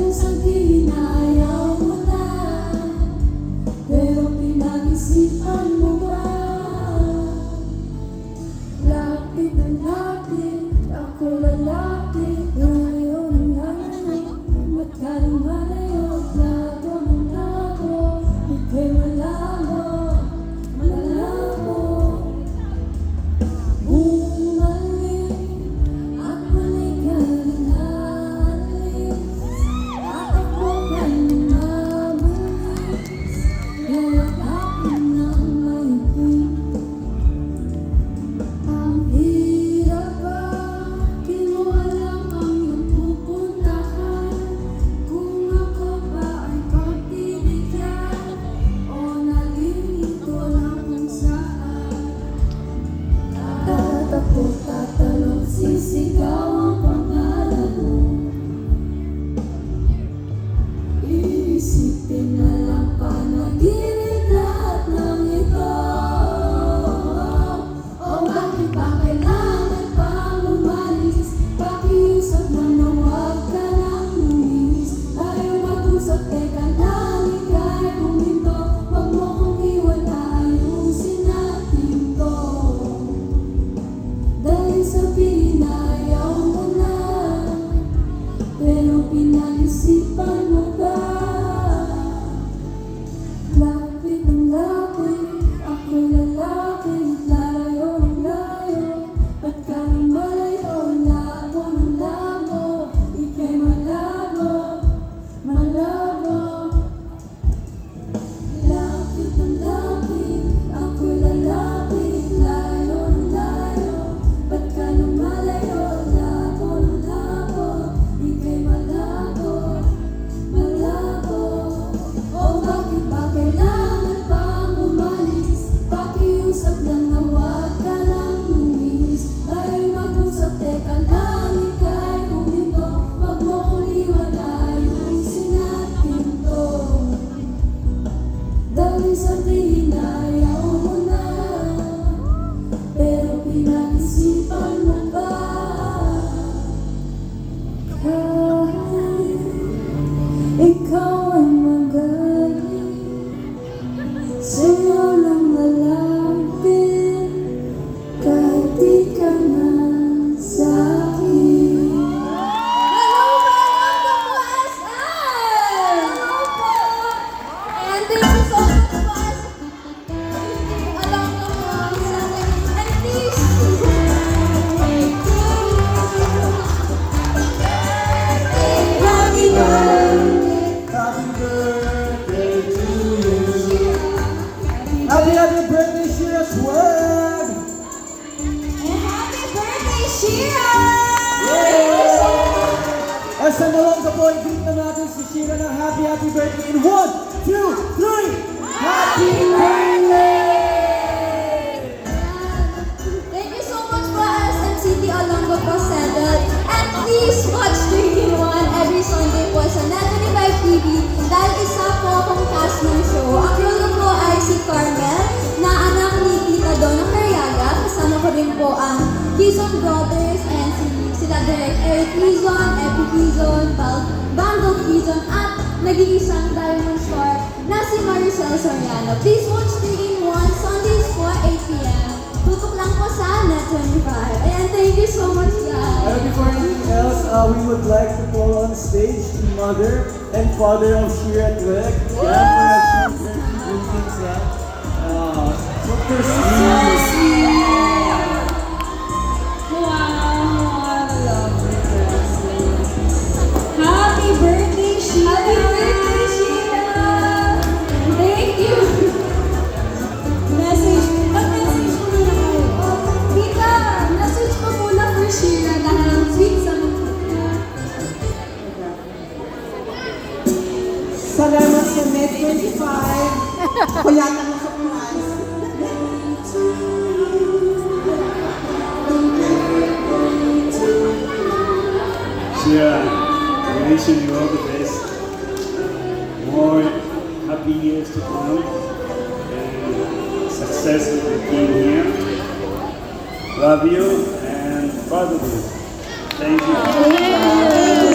Dahil sabihin na ayaw mo na, pero pinag-isipan mo ba? Lapit na lapit, ako lalapit. Ngayon ngayon, ba't ka lumalayo? Lago ng lago, ika'y malabo, malabo. Bumalik at balik ka na alis, at ako ka'y mabilis, lalakapin ng mahigpit. Ang hirap ba, di mo alam ang iyong pupuntahan? Kung ako ba ay pagbibigyan, o nalilito lang kung saan. Tatakbo, tatalon, sisigaw ang pangalan mo. Iisipin na lang panaginip lahat ng ito. O bakit ba kailangan pang umalis? Pakiusap na huwag ka nang luminis. Tayo mag-usap, teka lang, ika'y huminto. Huwag mo kong iwan, ayusin natin to. Dahil sabihin na ayaw mo na, pero pinag-isipan mo ba? Lapit ng lapit, ako'y lalapit. Layo ng layo, ba't ka lumalayo? Labo ng labo, ika'y malabo, malabo. Lapit ng lapit, ako'y lalapit. Layo ng layo, ba't ka lumalayo? Labo ng labo, ika'y malabo, malabo. O bakit ba kailangan pang umalis? Pakiusap lang na huwag ka nang luminis. Tayo'y mag-usap, teka lang, ika'y huminto. Huwag mo kong iwan, ayusin natin to. Dahil sabihin na ayaw mo na, pero pinag-isipan mo ba? Kahit ikaw ay magaling, sa'yo lang malapit, kahit di ka na sa'kin. Hello, welcome to SM! Hello po! And thank you so much po along the way sa akin. And please, happy birthday! Happy birthday to you. Happy birthday, Shira Swag. And happy birthday, Shira! At sa Malongga po, i-greet na natin si Shira ng happy birthday in 1, 2, 3. Happy birthday! Thank you so much po SM City Olonga po settled. And please watch 3-in-1 every Sunday po sa Net25 TV dahil isa po akong cast ng show. Ang role ko po ay si Carmel na anak ni Tita Donna Carriaga. Kasama ko rin po ang Quezon Brothers and sila Direk Eric Quezon, Epi Quezon, Bando Quezon at nag-iisang Diamond Star na si Maricel Soriano. Please watch 3-in-1 Sundays po 8 p.m. Tutok lang po sa Net25. Ayan, thank you so much guys. And before anything else, we would like to call on stage the mother and father of Shira Twig. Yan, mga greetings na. Super sweet. Happy birthday, Sheila! Happy birthday, Sheila! Thank you! Message ko na kayo. Tita, message ko muna for Sheila dahil ang sweet sa mga. Salamat sa Net25. Kuyatan mo sa prize. Yeah, we wish you all the best. More happy years to come and success with the team here. Love you and proud of you. Thank you.